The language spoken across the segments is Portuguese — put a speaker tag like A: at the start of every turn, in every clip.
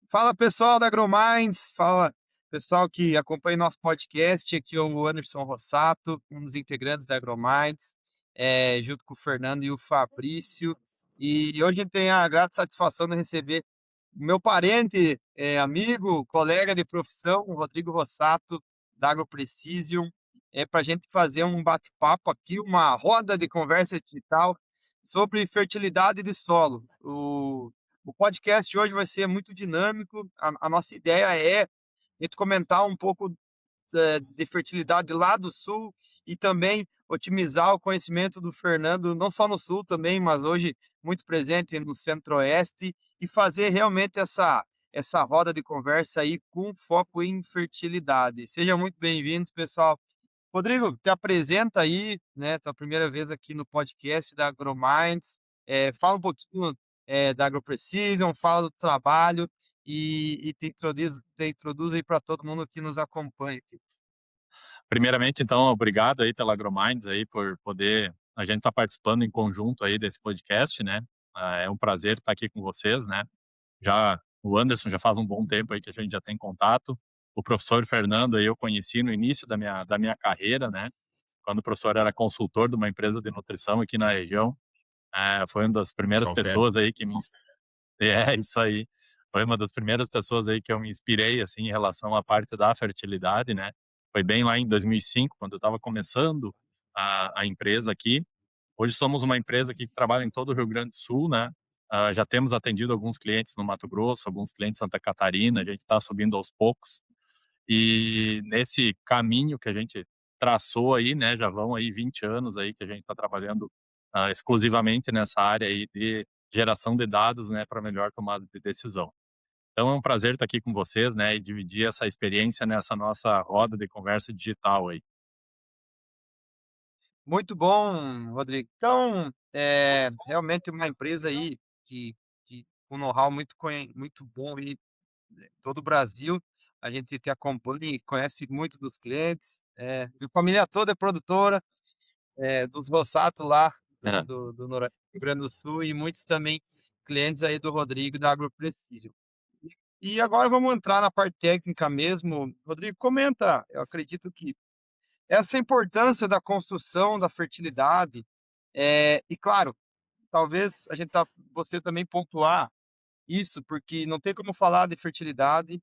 A: Fala pessoal da AgroMinds, fala pessoal que acompanha nosso podcast. Aqui é o Anderson Rossato, um dos integrantes da AgroMinds, junto com o Fernando e o Fabrício. E hoje a gente tem a grata satisfação de receber o meu parente, amigo, colega de profissão, o Rodrigo Rossato, da AgroPrecision, para a gente fazer um bate-papo aqui, uma roda de conversa digital sobre fertilidade de solo. O podcast hoje vai ser muito dinâmico. A nossa ideia é a gente comentar um pouco de fertilidade lá do sul e também otimizar o conhecimento do Fernando, não só no sul também, mas hoje muito presente no centro-oeste, e fazer realmente essa roda de conversa aí com foco em fertilidade. Sejam muito bem-vindos, pessoal. Rodrigo, te apresenta aí, né? Tua primeira vez aqui no podcast da AgroMinds. Fala um pouquinho da AgroPrecision, fala do trabalho e te introduz aí para todo mundo que nos acompanha aqui.
B: Primeiramente, então, obrigado aí pela AgroMinds aí por poder a gente estar participando em conjunto aí desse podcast, né? É um prazer estar aqui com vocês, né? Já o Anderson já faz um bom tempo aí que a gente já tem contato. O professor Fernando aí eu conheci no início da minha carreira, né? Quando o professor era consultor de uma empresa de nutrição aqui na região. Foi uma das primeiras
A: Só fera.
B: pessoas aí que me isso aí. Foi uma das primeiras pessoas aí que eu me inspirei, assim, em relação à parte da fertilidade, né. Foi bem lá em 2005, quando eu estava começando a empresa aqui. Hoje somos uma empresa aqui que trabalha em todo o Rio Grande do Sul, né. Já temos atendido alguns clientes no Mato Grosso, alguns clientes em Santa Catarina, a gente está subindo aos poucos. E nesse caminho que a gente traçou aí, né, já vão aí 20 anos aí que a gente está trabalhando, exclusivamente nessa área aí de geração de dados, né, para melhor tomada de decisão. Então é um prazer estar aqui com vocês, né, e dividir essa experiência nessa nossa roda de conversa digital aí.
A: Muito bom, Rodrigo. Então, realmente uma empresa aí que com know-how muito bom aí em todo o Brasil. A gente te acompanha e conhece muito dos clientes. Minha família toda é produtora, dos Rossato lá
B: É.
A: do Noroeste do Rio Grande do Sul, e muitos também clientes aí do Rodrigo da AgroPrecision. E agora vamos entrar na parte técnica mesmo. Rodrigo, comenta, eu acredito que essa importância da construção da fertilidade, e claro, talvez você também pontuar isso, porque não tem como falar de fertilidade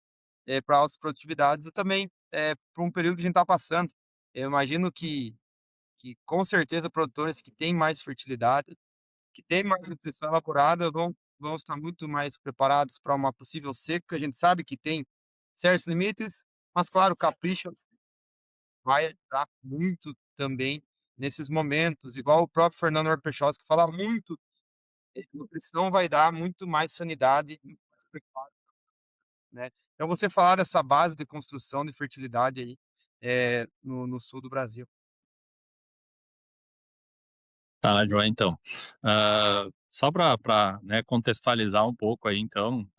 A: para altas produtividades e também para um período que a gente está passando. Eu imagino que com certeza produtores que têm mais fertilidade, que têm mais nutrição elaborada, vão estar muito mais preparados para uma possível seca. A gente sabe que tem certos limites, mas claro, o capricho vai ajudar muito também nesses momentos, igual o próprio Fernando Arpechossi, que fala muito, nutrição vai dar muito mais sanidade, muito mais preparo, né. Então você falar dessa base de construção de fertilidade aí, no sul do Brasil.
B: Tá, joia então. Só para, né, contextualizar um pouco aí então,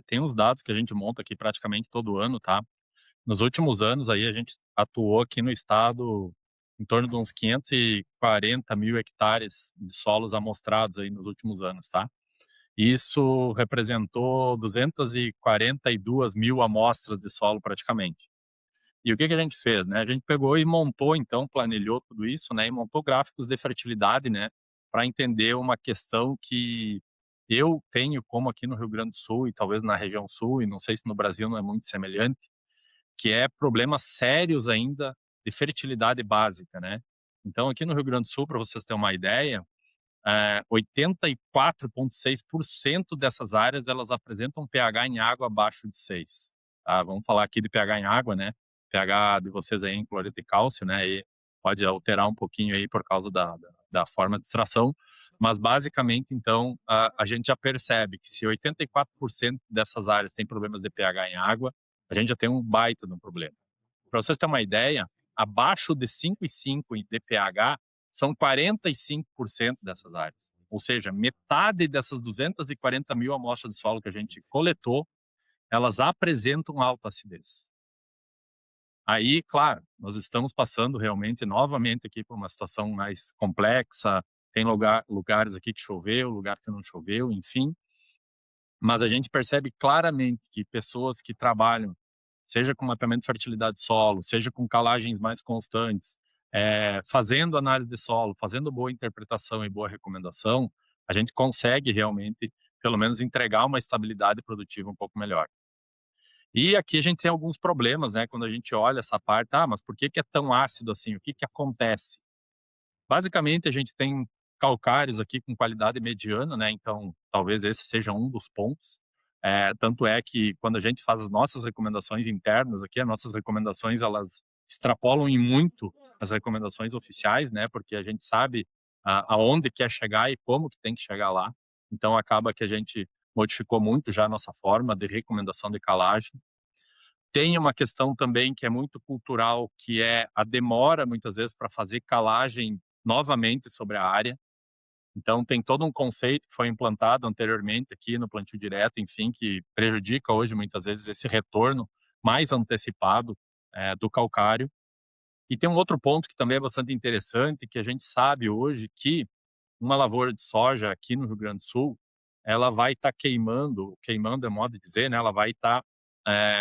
B: tem uns dados que a gente monta aqui praticamente todo ano, tá. Nos últimos anos aí a gente atuou aqui no estado em torno de uns 540.000 hectares de solos amostrados aí nos últimos anos, tá. Isso representou 242.000 amostras de solo praticamente. E o que que a gente fez, né, a gente pegou e montou então, planilhou tudo isso, né, e montou gráficos de fertilidade, né, para entender uma questão que eu tenho como aqui no Rio Grande do Sul e talvez na região sul, e não sei se no Brasil não é muito semelhante, que é problemas sérios ainda de fertilidade básica, né. Então aqui no Rio Grande do Sul, para vocês terem uma ideia, 84,6% dessas áreas elas apresentam pH em água abaixo de 6, tá. Vamos falar aqui de pH em água, né, pH de vocês aí em cloreto de cálcio, né, e pode alterar um pouquinho aí por causa da forma de extração, mas basicamente então a gente já percebe que se 84% dessas áreas têm problemas de pH em água, a gente já tem um baita de um problema. Para vocês terem uma ideia, abaixo de 5,5 de pH são 45% dessas áreas. Ou seja, metade dessas 240.000 amostras de solo que a gente coletou, elas apresentam alta acidez. Aí, claro, nós estamos passando realmente novamente aqui por uma situação mais complexa. Tem lugares aqui que choveu, lugar que não choveu, enfim. mas a gente percebe claramente que pessoas que trabalham, seja com mapeamento de fertilidade de solo, seja com calagens mais constantes, fazendo análise de solo, fazendo boa interpretação e boa recomendação, a gente consegue realmente, pelo menos, entregar uma estabilidade produtiva um pouco melhor. E aqui a gente tem alguns problemas, né, quando a gente olha essa parte, mas por que que é tão ácido assim? O que que acontece? Basicamente, a gente tem calcários aqui com qualidade mediana, né, então talvez esse seja um dos pontos. Tanto é que quando a gente faz as nossas recomendações internas aqui, as nossas recomendações elas extrapolam em muito as recomendações oficiais, né, porque a gente sabe aonde quer chegar e como que tem que chegar lá. Então acaba que a gente modificou muito já a nossa forma de recomendação de calagem. Tem uma questão também que é muito cultural, que é a demora, muitas vezes, para fazer calagem novamente sobre a área. Então, tem todo um conceito que foi implantado anteriormente aqui no plantio direto, enfim, que prejudica hoje, muitas vezes, esse retorno mais antecipado do calcário. E tem um outro ponto que também é bastante interessante, que a gente sabe hoje que uma lavoura de soja aqui no Rio Grande do Sul, ela vai estar queimando é modo de dizer, né, ela vai estar,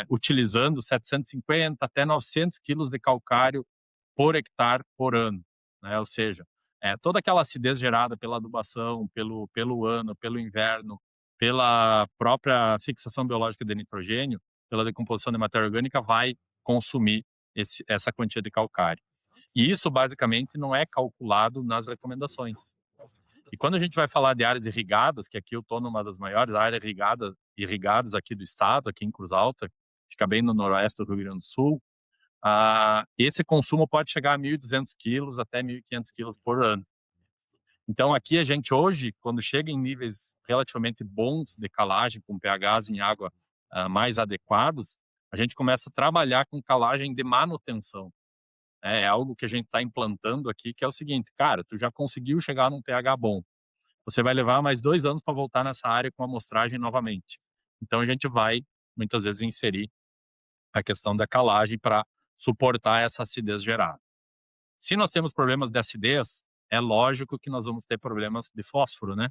B: utilizando 750 até 900 quilos de calcário por hectare por ano, né, ou seja, toda aquela acidez gerada pela adubação, pelo ano, pelo inverno, pela própria fixação biológica de nitrogênio, pela decomposição de matéria orgânica, vai consumir essa quantia de calcário. E isso basicamente não é calculado nas recomendações. E quando a gente vai falar de áreas irrigadas, que aqui eu estou numa das maiores áreas irrigadas aqui do estado, aqui em Cruz Alta, fica bem no noroeste do Rio Grande do Sul, esse consumo pode chegar a 1.200 quilos até 1.500 quilos por ano. Então aqui a gente hoje, quando chega em níveis relativamente bons de calagem, com pHs em água mais adequados, a gente começa a trabalhar com calagem de manutenção. É algo que a gente está implantando aqui, que é o seguinte, cara, tu já conseguiu chegar num pH bom, você vai levar mais 2 anos para voltar nessa área com amostragem novamente. Então a gente vai, muitas vezes, inserir a questão da calagem para suportar essa acidez gerada. Se nós temos problemas de acidez, é lógico que nós vamos ter problemas de fósforo, né?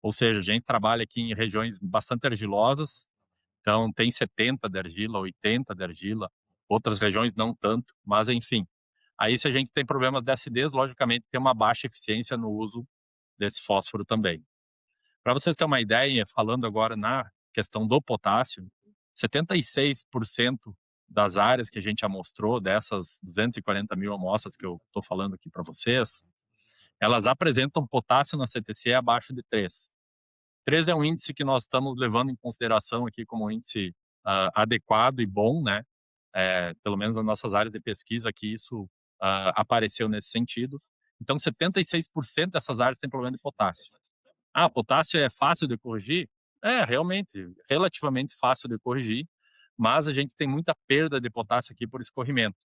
B: Ou seja, a gente trabalha aqui em regiões bastante argilosas, então tem 70 de argila, 80 de argila, outras regiões não tanto, mas enfim. Aí se a gente tem problemas de acidez, logicamente tem uma baixa eficiência no uso desse fósforo também. Para vocês terem uma ideia, falando agora na questão do potássio, 76% das áreas que a gente amostrou, dessas 240 mil amostras que eu estou falando aqui para vocês, elas apresentam potássio na CTC abaixo de 3. 3 é um índice que nós estamos levando em consideração aqui como um índice adequado e bom, né? Pelo menos nas nossas áreas de pesquisa aqui isso apareceu nesse sentido. Então, 76% dessas áreas têm problema de potássio. Potássio é fácil de corrigir? Realmente, relativamente fácil de corrigir, mas a gente tem muita perda de potássio aqui por escorrimento.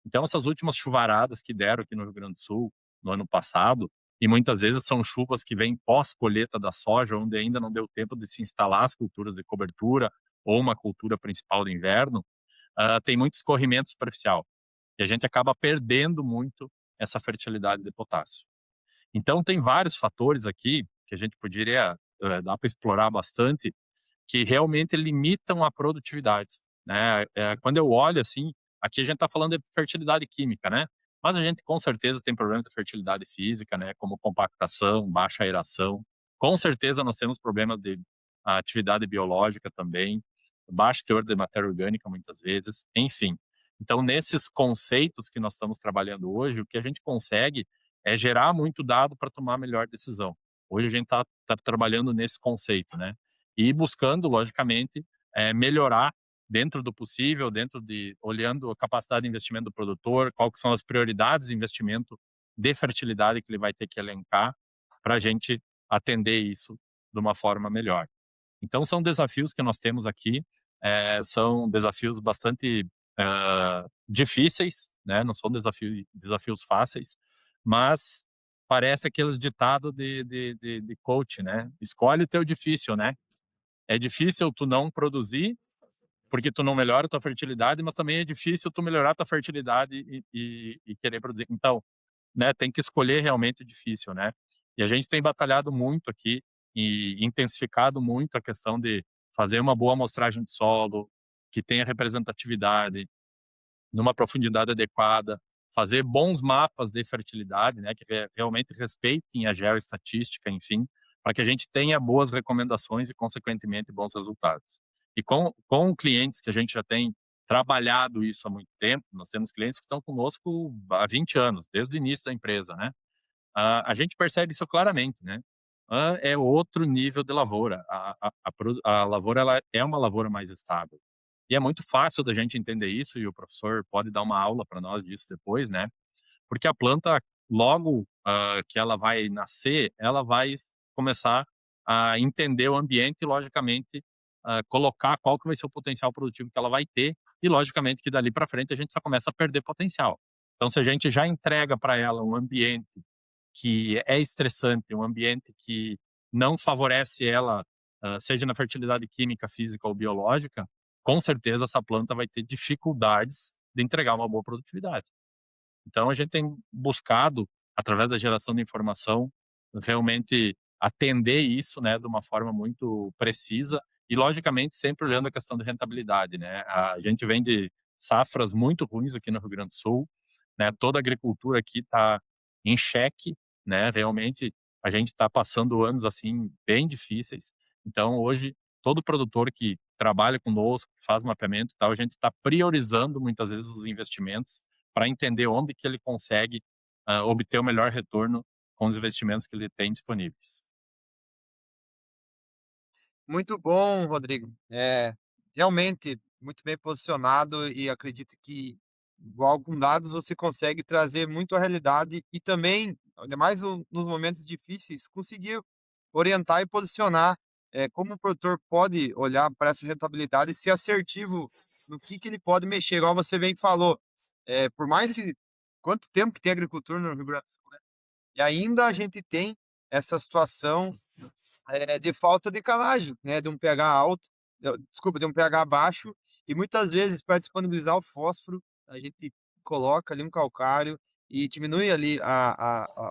B: Então, essas últimas chuvaradas que deram aqui no Rio Grande do Sul, no ano passado, e muitas vezes são chuvas que vêm pós-colheita da soja, onde ainda não deu tempo de se instalar as culturas de cobertura ou uma cultura principal de inverno, tem muito escorrimento superficial. E a gente acaba perdendo muito essa fertilidade de potássio. Então, tem vários fatores aqui que a gente poderia dar para explorar bastante, que realmente limitam a produtividade, né? Quando eu olho assim, aqui a gente está falando de fertilidade química, né? Mas a gente com certeza tem problemas de fertilidade física, né? Como compactação, baixa aeração. Com certeza nós temos problemas de atividade biológica também, baixo teor de matéria orgânica muitas vezes, enfim. Então, nesses conceitos que nós estamos trabalhando hoje, o que a gente consegue é gerar muito dado para tomar a melhor decisão. Hoje a gente está trabalhando nesse conceito, né? E buscando, logicamente, melhorar dentro do possível, olhando a capacidade de investimento do produtor, quais são as prioridades de investimento de fertilidade que ele vai ter que elencar para a gente atender isso de uma forma melhor. Então, são desafios que nós temos aqui, são desafios bastante difíceis, né? Não são desafios fáceis, mas parece aqueles ditados de coach, né? Escolhe o teu difícil, né? É difícil tu não produzir, porque tu não melhora a tua fertilidade, mas também é difícil tu melhorar a tua fertilidade e querer produzir. Então, né, tem que escolher realmente o difícil, né? E a gente tem batalhado muito aqui e intensificado muito a questão de fazer uma boa amostragem de solo, que tenha representatividade, numa profundidade adequada, fazer bons mapas de fertilidade, né, que realmente respeitem a geoestatística, enfim, para que a gente tenha boas recomendações e, consequentemente, bons resultados. E com clientes que a gente já tem trabalhado isso há muito tempo, nós temos clientes que estão conosco há 20 anos, desde o início da empresa, né? A gente percebe isso claramente, né? É outro nível de lavoura. A lavoura ela é uma lavoura mais estável. E é muito fácil da gente entender isso, e o professor pode dar uma aula para nós disso depois, né? Porque a planta, logo que ela vai nascer, ela vai começar a entender o ambiente e, logicamente, colocar qual que vai ser o potencial produtivo que ela vai ter, e, logicamente, que dali para frente a gente só começa a perder potencial. Então, se a gente já entrega para ela um ambiente que é estressante, um ambiente que não favorece ela, seja na fertilidade química, física ou biológica, com certeza essa planta vai ter dificuldades de entregar uma boa produtividade. Então a gente tem buscado, através da geração de informação, realmente atender isso, né, de uma forma muito precisa e, logicamente, sempre olhando a questão de rentabilidade, né. A gente vem de safras muito ruins aqui no Rio Grande do Sul, né, toda a agricultura aqui está em xeque, né, realmente a gente está passando anos, assim, bem difíceis. Então hoje, todo produtor que trabalha conosco, que faz mapeamento e tal, a gente está priorizando muitas vezes os investimentos para entender onde que ele consegue, obter o melhor retorno com os investimentos que ele tem disponíveis.
A: Muito bom, Rodrigo. Realmente muito bem posicionado e acredito que, igual com dados, você consegue trazer muito a realidade e também, ainda mais nos momentos difíceis, conseguir orientar e posicionar como o produtor pode olhar para essa rentabilidade e ser assertivo no que ele pode mexer, igual você bem falou. Por mais que quanto tempo que tem agricultura no Rio Grande do Sul, né? E ainda a gente tem essa situação de falta de calagem, né, de um pH alto, desculpa, de um pH baixo, e muitas vezes para disponibilizar o fósforo, a gente coloca ali um calcário e diminui ali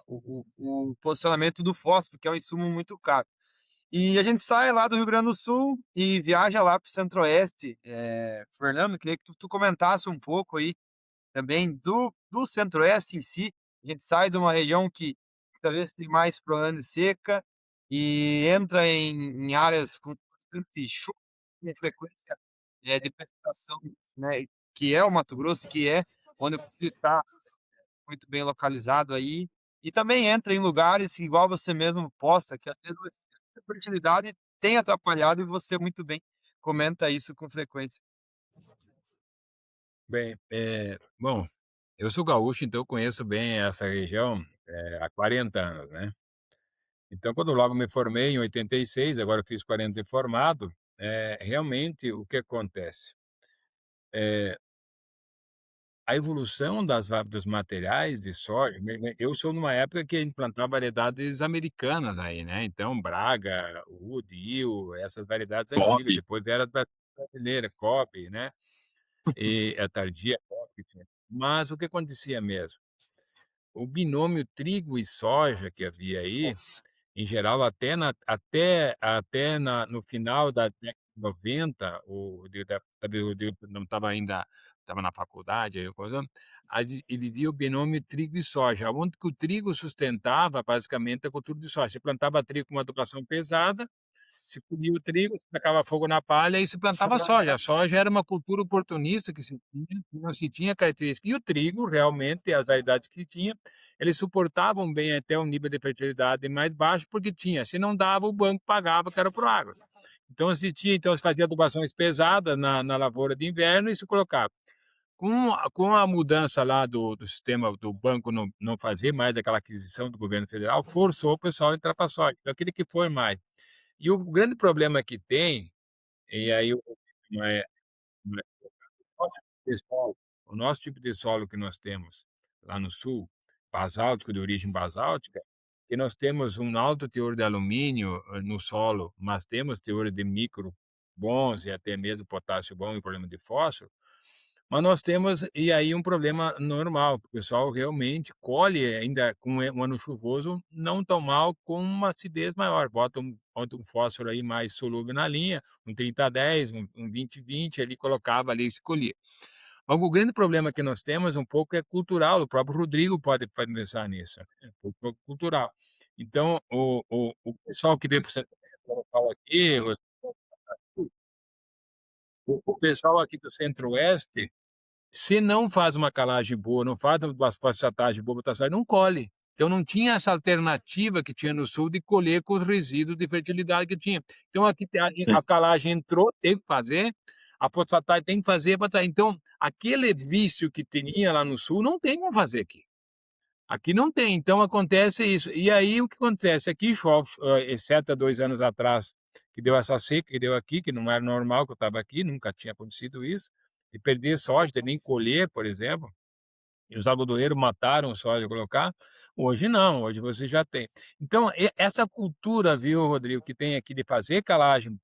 A: o posicionamento do fósforo, que é um insumo muito caro. E a gente sai lá do Rio Grande do Sul e viaja lá para o Centro-Oeste. Fernando, queria que tu comentasse um pouco aí também do Centro-Oeste em si. A gente sai de uma região que talvez tem mais problema de seca e entra em áreas com bastante chuva, com frequência de precipitação, né, que é o Mato Grosso, que é onde está muito bem localizado aí. E também entra em lugares, igual você mesmo posta, que às vezes o excesso de fertilidade tem atrapalhado e você muito bem comenta isso com frequência.
C: Bem, bom, eu sou gaúcho, então eu conheço bem essa região, há 40 anos, né. Então quando logo me formei em 86, agora eu fiz 40 de formado, realmente o que acontece, eh, a evolução dos materiais de soja, eu sou numa época que a gente plantava variedades americanas aí, né, então Braga, Wood, Hill, essas variedades
B: Top.
C: antigas, depois vieram as brasileira, Cobb, né, e a tardia Cobb, enfim. Mas o que acontecia mesmo? O binômio trigo e soja que havia aí, em geral até no final da década de 90, o de da eu não estava ainda, estava na faculdade, aí coisa, ele via o binômio trigo e soja, onde que o trigo sustentava basicamente a cultura de soja. Você plantava trigo com uma adubação pesada, se colhia o trigo, se tacava fogo na palha e se plantava soja. A soja era uma cultura oportunista que se tinha, que não se tinha característica. E o trigo, realmente, as variedades que se tinha, eles suportavam bem até um nível de fertilidade mais baixo, porque tinha. Se não dava, o banco pagava, que era pro agro. Então, se fazia adubações pesadas na lavoura de inverno e se colocava. Com a mudança lá do sistema do banco não fazer mais aquela aquisição do governo federal, forçou o pessoal a entrar para a soja. Então, aquele que foi mais. E o grande problema que tem, e aí não é não é o nosso tipo de solo o nosso tipo de solo que nós temos lá no sul, basáltico, de origem basáltica, que nós temos um alto teor de alumínio, no solo, mas temos teor de micro bons e até mesmo potássio bom e problema de fósforo. Mas nós temos e aí um problema normal, que o pessoal realmente colhe ainda com um ano chuvoso, não tão mal, com uma acidez maior, bota um fósforo aí mais solúvel na linha, um 30-10, um 20-20, ali colocava ali e se colhia. Mas o grande problema que nós temos um pouco é cultural, o próprio Rodrigo pode pensar nisso, é um pouco cultural. Então o pessoal que veio para o Centro-Oeste, como eu falo aqui, o pessoal aqui do Centro-Oeste, se não faz uma calagem boa, não faz uma fosfatagem boa, botação, não colhe. Então não tinha essa alternativa que tinha no sul de colher com os resíduos de fertilidade que tinha. Então aqui tem
B: Sim.
C: a calagem entrou, teve que fazer, a fosfatagem tem que fazer para tá então aquele vício que tinha lá no sul não tem como fazer aqui. Aqui não tem, então acontece isso. E aí o que acontece? Aqui chove, exceto há 2 anos atrás, que deu essa seca que deu aqui, que não era normal que eu estava aqui, nunca tinha acontecido isso, de perder soja, de nem colher, por exemplo, e os algodoeiros mataram a soja colocar. Hoje não, hoje você já tem. Então, essa cultura, viu, Rodrigo, que tem aqui de fazer calagem,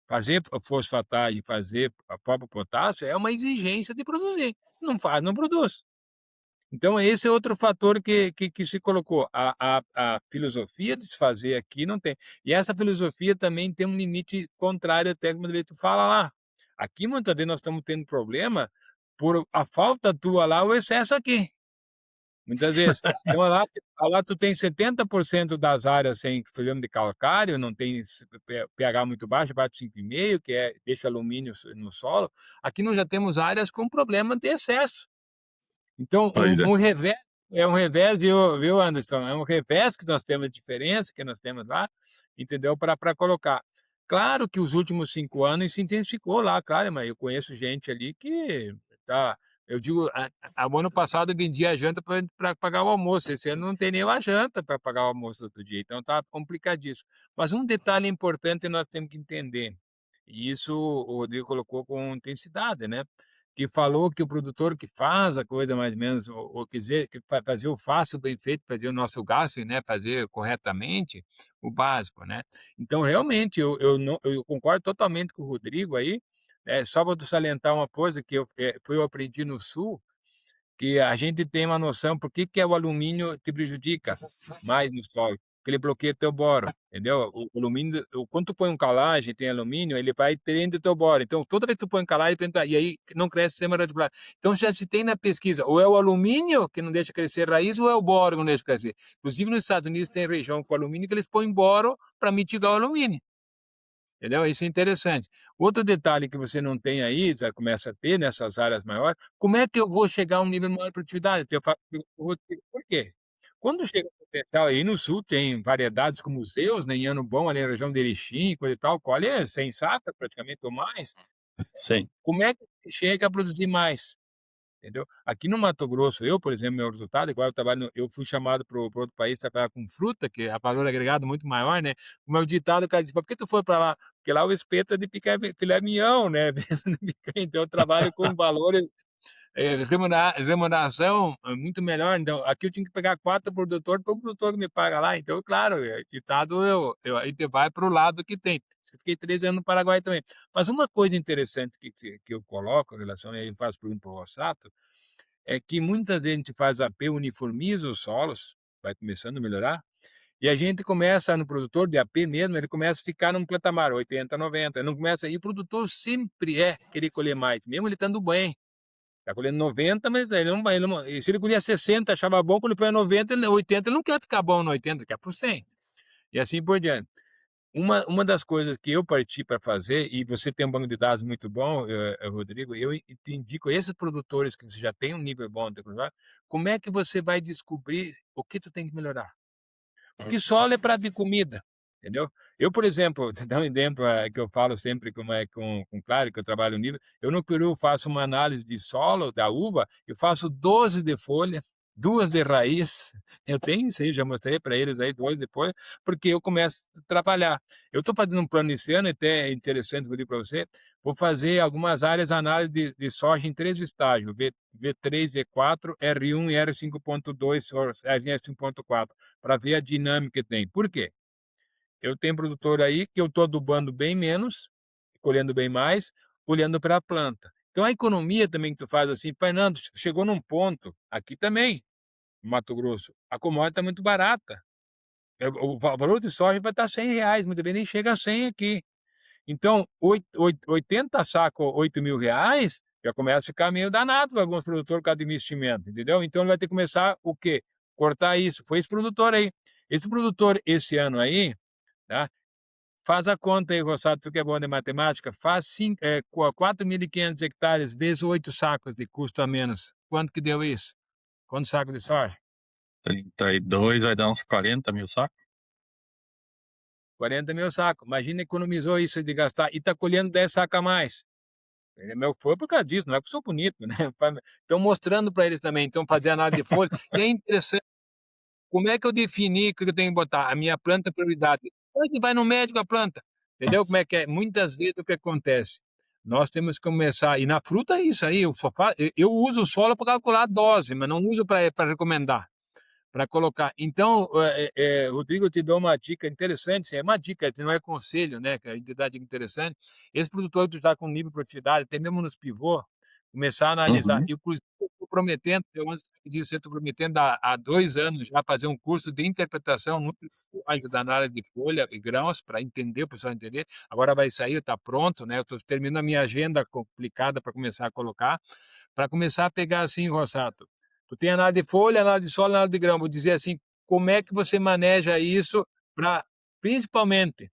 C: fazer fosfatagem, fazer a própria potássio, é uma exigência de produzir. Se não faz, não produz. Então esse é outro fator que se colocou. A filosofia de se fazer aqui não tem. E essa filosofia também tem um limite contrário até como tu fala lá. Aqui muitas vezes nós estamos tendo problema por a falta tua lá, o excesso aqui. Muitas vezes. Então lá tu tem 70% das áreas sem filame de calcário, não tem pH muito baixo, abaixo de 5,5, que deixa alumínio no solo. Aqui nós já temos áreas com problema de excesso. Então,
B: Pois é.
C: um revés é um revés, viu, Anderson? É um revés que nós temos de diferença, que nós temos lá, entendeu? Para colocar. Claro que os últimos 5 anos se intensificou lá, claro, mas eu conheço gente ali que tá eu digo, o ano passado eu vendia a janta para pagar o almoço, esse ano não tem nem a janta para pagar o almoço do outro dia, então tá complicadíssimo. Mas um detalhe importante nós temos que entender, e isso o Rodrigo colocou com intensidade, né? Que falou que o produtor que faz a coisa mais ou menos, ou quiser que fazer o fácil, bem feito, fazer o nosso gasto, né, fazer corretamente, o básico, né. Então realmente eu não eu concordo totalmente com o Rodrigo aí, só vou salientar uma coisa que eu aprendi no sul, que a gente tem uma noção por que o alumínio te prejudica mais no solo, porque ele bloqueia teu boro, entendeu? O alumínio quando tu põe um calagem, tem alumínio, ele vai prendendo teu boro, então toda vez que tu põe calagem, e aí não cresce sistema radicular. Então já se tem na pesquisa, ou é o alumínio que não deixa crescer raiz, ou é o boro que não deixa crescer. Inclusive nos Estados Unidos tem região com alumínio que eles põem boro para mitigar o alumínio. Entendeu? Isso é interessante. Outro detalhe que você não tem aí, já começa a ter nessas áreas maiores, como é que eu vou chegar a um nível maior de produtividade? Eu falo por quê? Quando chega o potencial aí no sul tem variedades com museus, né, em ano bom ali na região de Erechim, coisa e tal, colhe 100 sacas praticamente ou mais,
B: Sim.
C: como é que chega a produzir mais? Entendeu? Aqui no Mato Grosso, eu, por exemplo, meu resultado, igual eu fui chamado para outro país trabalhar com fruta, que é valor agregado muito maior, né? O meu ditado, o cara disse: "Por que tu foi para lá?" Porque lá o espeto é de picar filé mignon, né? Então eu trabalho com valores remuneração muito melhor, então aqui eu tinha que pegar 4 produtor para o produtor que me paga lá, então claro, ditado a gente vai para o lado que tem. Fiquei 13 anos no Paraguai também. Mas uma coisa interessante que eu coloco em relação aí eu faço pergunta para o Rossato, é que muita gente faz AP, uniformiza os solos, vai começando a melhorar, e a gente começa no produtor de AP mesmo, ele começa a ficar num patamar 80, 90, não começa e o produtor sempre querer colher mais, mesmo ele estando bem. Tá colhendo 90, mas ele não e se ele colhia 60, achava bom, quando põe a 90, 80, ele não quer ficar bom no 80, ele quer para o 100. E assim por diante. Uma das coisas que eu parti para fazer, e você tem um banco de dados muito bom, Rodrigo, eu te indico esses produtores que você já tem um nível bom de tecnologia, como é que você vai descobrir o que tu tem que melhorar? Porque solo é prato de comida, entendeu? Eu, por exemplo, te dar um exemplo, que eu falo sempre com claro que eu trabalho no nível, eu no Peru faço uma análise de solo da uva, eu faço 12 de folha, 2 de raiz, eu tenho isso aí, já mostrei para eles aí, 2 de folha, porque eu começo a trabalhar. Eu estou fazendo um plano esse ano, até é interessante, vou dizer para você, vou fazer algumas áreas análise de soja em 3 estágios, V3, V4, R1 e R5.2, ou R5.4 para ver a dinâmica que tem. Por quê? Eu tenho produtor aí que eu estou adubando bem menos, colhendo bem mais, olhando para a planta. Então a economia também que tu faz assim, Fernando, chegou num ponto, aqui também, no Mato Grosso, a commodity está muito barata. O valor de soja vai estar R$ 100, muitas vezes nem chega a 100 aqui. Então, 80 saco, R$ 8.000, já começa a ficar meio danado para alguns produtores por causa do investimento, entendeu? Então ele vai ter que começar o quê? Cortar isso. Foi esse produtor aí. Esse produtor esse ano aí, tá? Faz a conta aí, Rossato, tu que é bom de matemática, faz 4.500 hectares vezes 8 sacos de custo a menos. Quanto que deu isso? Quantos sacos de soja?
B: 32 vai dar uns 40 mil sacos?
C: 40.000 sacos. Imagina, economizou isso de gastar e está colhendo 10 sacos a mais. Meu, foi por causa disso, não é porque eu sou bonito, né? Estão mostrando para eles também, então fazer análise de folha. E é interessante, como é que eu defini o que eu tenho que botar? A minha planta é prioridade. Onde vai no médico a planta? Entendeu como é que é? Muitas vezes o que acontece? Nós temos que começar, e na fruta é isso aí, eu uso o solo para calcular a dose, mas não uso para recomendar, para colocar. Então, Rodrigo, eu te dou uma dica interessante, sim, é uma dica, não é conselho, né? Que a gente dá dica interessante. Esse produtor que está com nível de produtividade, até mesmo nos pivô, começar a analisar.
B: Uhum.
C: Inclusive, eu estou prometendo, eu antes disso, eu estou prometendo há 2 anos já fazer um curso de interpretação nutricional da análise de folha e grãos, para entender, o pessoal entender. Agora vai sair, está pronto, né? Eu estou terminando a minha agenda complicada para começar a colocar, para começar a pegar assim, Rossato. Tu tem análise de folha, análise de solo, análise de grão. Vou dizer assim, como é que você maneja isso para, principalmente,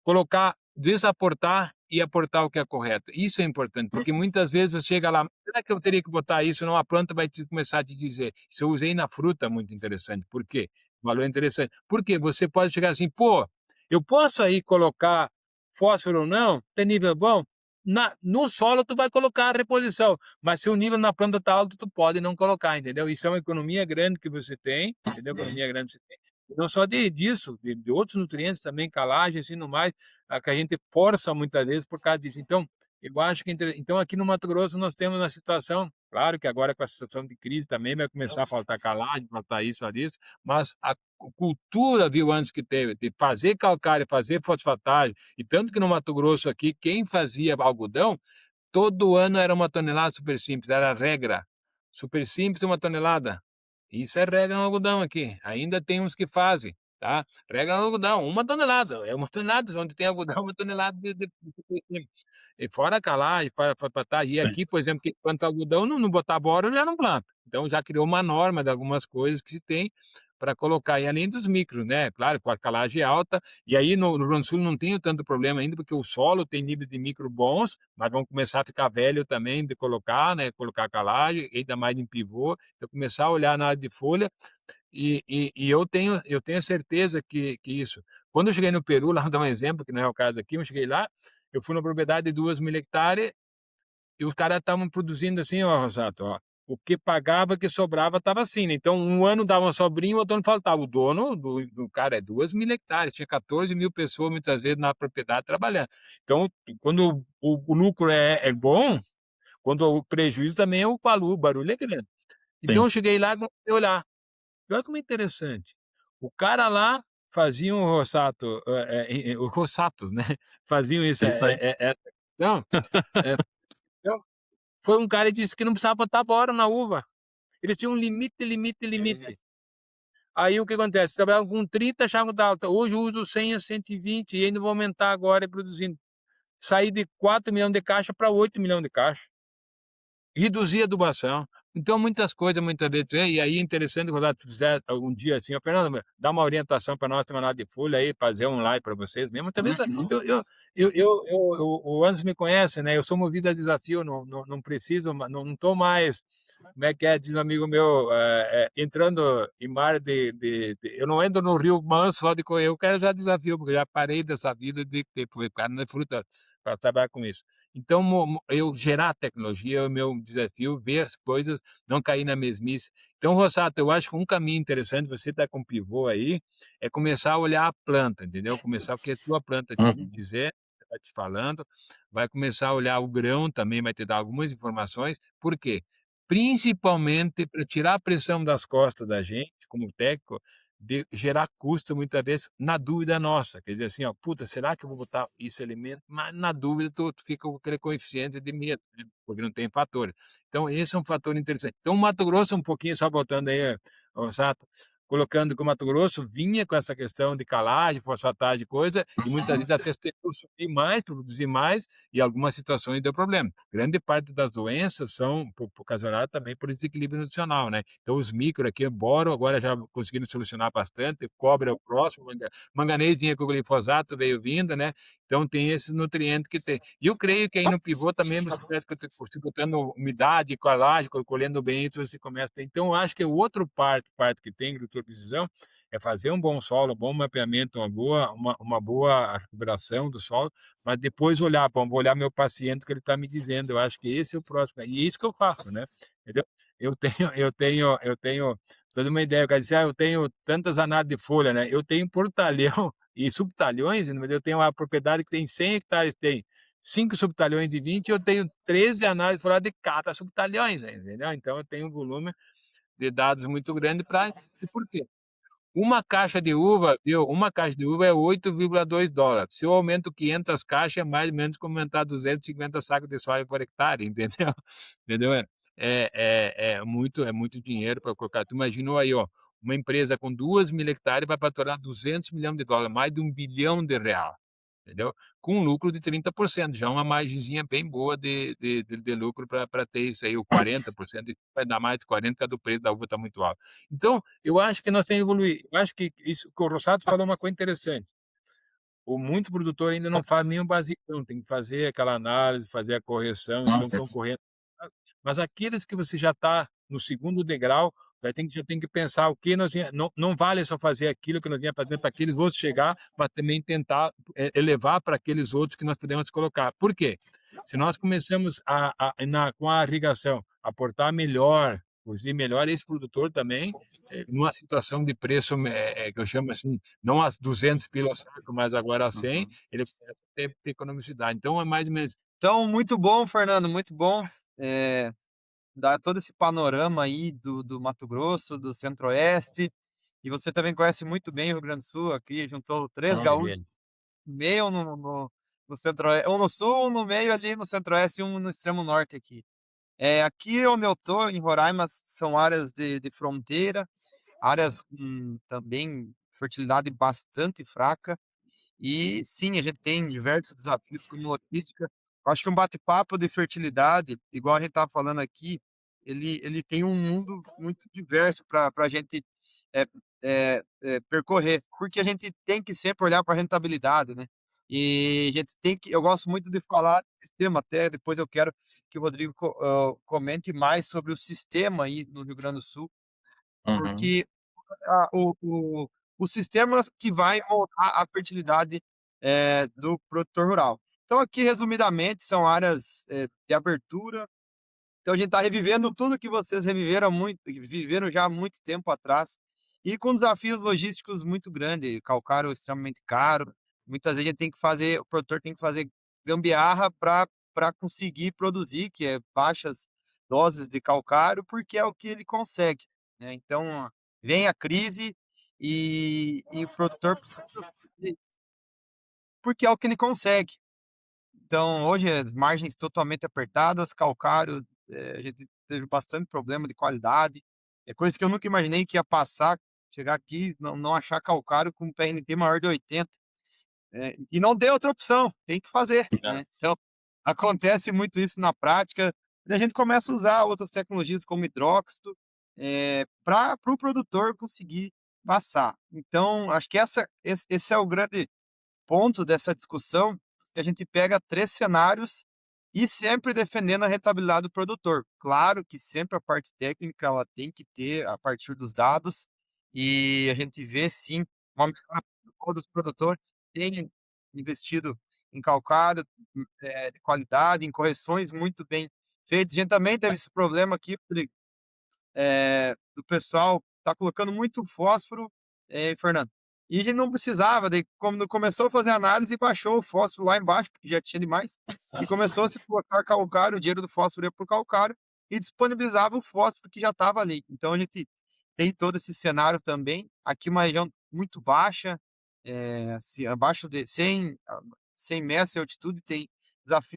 C: colocar, desaportar e aportar o que é correto. Isso é importante, porque muitas vezes você chega lá, será que eu teria que botar isso? Não, a planta vai começar a te dizer. Se eu usei na fruta, muito interessante. Por quê? O valor é interessante. Porque você pode chegar assim, pô, eu posso aí colocar fósforo ou não? Tem nível bom? No solo tu vai colocar a reposição, mas se o nível na planta está alto, tu pode não colocar, entendeu? Isso é uma economia grande que você tem, entendeu? Economia grande que você tem. Não só disso, de outros nutrientes também, calagem, assim, no mais, que a gente força muitas vezes por causa disso. Então, eu acho que então aqui no Mato Grosso nós temos uma situação, claro que agora com a situação de crise também vai começar a faltar calagem, faltar isso, faltar isso, mas a cultura, viu, antes que teve, de fazer calcário, fazer fosfatagem, e tanto que no Mato Grosso aqui, quem fazia algodão, todo ano era uma tonelada super simples, era a regra. Super simples, 1 tonelada. Isso é regra no algodão aqui. Ainda tem uns que fazem, tá? Regra no algodão, 1 tonelada. É 1 tonelada, onde tem algodão, 1 tonelada de super simples. E fora a calagem, fora. E aqui, por exemplo, quem planta algodão, não botar bora, já não planta. Então já criou uma norma de algumas coisas que se tem para colocar. E além dos micros, né? Claro, com a calagem alta, e aí no Rio Grande do Sul não tenho tanto problema ainda, porque o solo tem níveis de micro bons, mas vão começar a ficar velho também de colocar, né? Colocar calagem, ainda mais em pivô. Então, começar a olhar na área de folha, e eu tenho certeza que isso. Quando eu cheguei no Peru, lá vou dar um exemplo, que não é o caso aqui, eu cheguei lá, eu fui numa propriedade de 2.000 hectares, e os caras estavam produzindo assim, ó, Rosato, ó. O que pagava, que sobrava, estava assim, né? Então, um ano dava uma sobrinha, o outro ano faltava. O dono do cara é 2.000 hectares, tinha 14.000 pessoas, muitas vezes, na propriedade trabalhando. Então, quando o lucro é bom, quando o prejuízo também é o barulho é grande. Então,
B: Sim,
C: eu cheguei lá e comecei a olhar. E olha como é interessante. O cara lá fazia um rossato, os rossatos, né? Faziam isso.
B: isso aí.
C: Não, é, então, foi um cara que disse que não precisava botar bora na uva. Eles tinham um limite, limite, limite. Aí o que acontece? Trabalhavam com 30, achavam da alta. Hoje eu uso 100 a 120 e ainda vou aumentar agora produzindo. Sair de 4 milhões de caixa para 8 milhões de caixa. Reduzir a adubação. Então, muitas coisas, muitas vezes, e aí é interessante quando tu fizer algum dia assim, ó, Fernando, dá uma orientação para nós, uma de folha aí, fazer um live para vocês mesmo. Também, o Anderson me conhece, né? Eu sou movido a desafio, não preciso, não estou mais, como é que é, diz um amigo meu, entrando em mar eu não entro no rio manso só de correr, eu quero já desafio, porque já parei dessa vida de ter ficar na fruta para trabalhar com isso. Então, eu gerar tecnologia é o meu desafio, ver as coisas, não cair na mesmice. Então, Rossato, eu acho que um caminho interessante, você está com pivô aí, é começar a olhar a planta, entendeu? Começar o que a tua planta te
B: Uhum.
C: dizer, está te falando, vai começar a olhar o grão também, vai te dar algumas informações. Por quê? Principalmente para tirar a pressão das costas da gente, como técnico, de gerar custo muitas vezes na dúvida nossa, quer dizer assim, ó: "Puta, será que eu vou botar esse elemento?", mas na dúvida tu fica com aquele coeficiente de medo, né, porque não tem fator. Então esse é um fator interessante. Então o Mato Grosso um pouquinho só voltando aí, ô Sato, colocando que o Mato Grosso vinha com essa questão de calagem, fosfatagem, coisa, e muitas vezes até tentou subir mais, produzir mais, e algumas situações deu problema. Grande parte das doenças são ocasionadas também por desequilíbrio nutricional, né. Então os micro aqui, boro, agora já conseguiram solucionar bastante, cobre é o próximo, manganês vinha com o glifosato, veio vindo, né. Então tem esses nutrientes que tem. E eu creio que aí no pivô também você você botando umidade, calagem, colhendo bem, então você começa a ter. Então eu acho que o outro parte que tem agricultura de precisão é fazer um bom solo, um bom mapeamento, uma boa recuperação do solo, mas depois olhar, vou olhar meu paciente, o que ele está me dizendo, eu acho que esse é o próximo, e é isso que eu faço, né, entendeu. Eu tenho, pra você ter uma ideia, o cara disse: "Ah, eu tenho tantas análises de folha", né, eu tenho por talhão e subtalhões, mas eu tenho uma propriedade que tem 100 hectares, tem 5 subtalhões de 20 e eu tenho 13 análises fora de cada subtalhões, entendeu. Então eu tenho um volume de dados muito grande para. E por quê? Uma caixa de uva, viu, uma caixa de uva é $8,2. Se eu aumento 500 caixas, é mais ou menos como aumentar 250 sacos de soja por hectare, entendeu? Entendeu? É muito dinheiro para colocar. Tu imaginou aí, ó, uma empresa com 2.000 hectares vai faturar $200 milhões, mais de R$ 1 bilhão, entendeu? Com um lucro de 30%, já é uma margenzinha bem boa de lucro para ter isso aí, o 40%, vai dar mais de 40%, porque o preço da uva está muito alto. Então, eu acho que nós temos que evoluir. Eu acho que isso que o Rossato falou uma coisa interessante. O muito produtor ainda não faz nem o basicão, tem que fazer aquela análise, fazer a correção, então
B: Nossa.
C: estão correndo. Mas aqueles que você já está no segundo degrau, já tem que pensar o que nós não vale só fazer aquilo que nós vinha fazendo para aqueles outros chegar, mas também tentar elevar para aqueles outros que nós podemos colocar. Por quê? Se nós começamos com a irrigação, aportar melhor, produzir melhor, esse produtor também, numa situação de preço, que eu chamo assim, não as 200 pila o saco, mas agora a 100,
A: Uhum.
C: ele começa a ter economicidade. Então é mais ou menos.
A: Então, muito bom, Fernando, muito bom. É, dar todo esse panorama aí do Mato Grosso, do Centro-Oeste. E você também conhece muito bem o Rio Grande do Sul, aqui juntou três gaúchos,
C: Maravilha.
A: meio no Centro-Oeste, um no Sul, um no meio ali no Centro-Oeste e um no extremo norte aqui. Aqui onde eu tô, em Roraima, são áreas de fronteira, áreas com também fertilidade bastante fraca. E sim, a gente tem diversos desafios como logística. Eu acho que um bate-papo de fertilidade, igual a gente estava falando aqui, ele tem um mundo muito diverso para a gente percorrer, porque a gente tem que sempre olhar para a rentabilidade, né? E a gente tem que, eu gosto muito de falar de sistema, até depois eu quero que o Rodrigo comente mais sobre o sistema aí no Rio Grande do Sul,
B: Uhum.
A: porque a o sistema que vai moldar a fertilidade, do produtor rural. Então aqui, resumidamente, são áreas, de abertura, então a gente está revivendo tudo que vocês viveram já há muito tempo atrás, e com desafios logísticos muito grande, calcário extremamente caro, muitas vezes a gente tem que fazer o produtor tem que fazer gambiarra para conseguir produzir, que é baixas doses de calcário, porque é o que ele consegue, né. Então, vem a crise e o produtor precisa fazer porque é o que ele consegue. Então, hoje as margens totalmente apertadas, calcário, a gente teve bastante problema de qualidade, é coisa que eu nunca imaginei que ia passar, chegar aqui e não achar calcário com PNT maior de 80, e não tem outra opção, tem que fazer,
B: É.
A: né. Então, acontece muito isso na prática, e a gente começa a usar outras tecnologias como hidróxido, para o produtor conseguir passar. Então, acho que esse é o grande ponto dessa discussão, que a gente pega 3 cenários e sempre defendendo a rentabilidade do produtor. Claro que sempre a parte técnica ela tem que ter a partir dos dados, e a gente vê sim uma melhora dos produtores têm investido em calcário, de qualidade, em correções muito bem feitas. A gente também teve esse problema aqui, do pessoal tá colocando muito fósforo, Fernando. E a gente não precisava, daí quando começou a fazer análise, baixou o fósforo lá embaixo, porque já tinha demais, e começou a se colocar calcário, o dinheiro do fósforo ia para o calcário, e disponibilizava o fósforo que já estava ali. Então a gente tem todo esse cenário também. Aqui uma região muito baixa, abaixo de 100 metros de altitude, tem desafio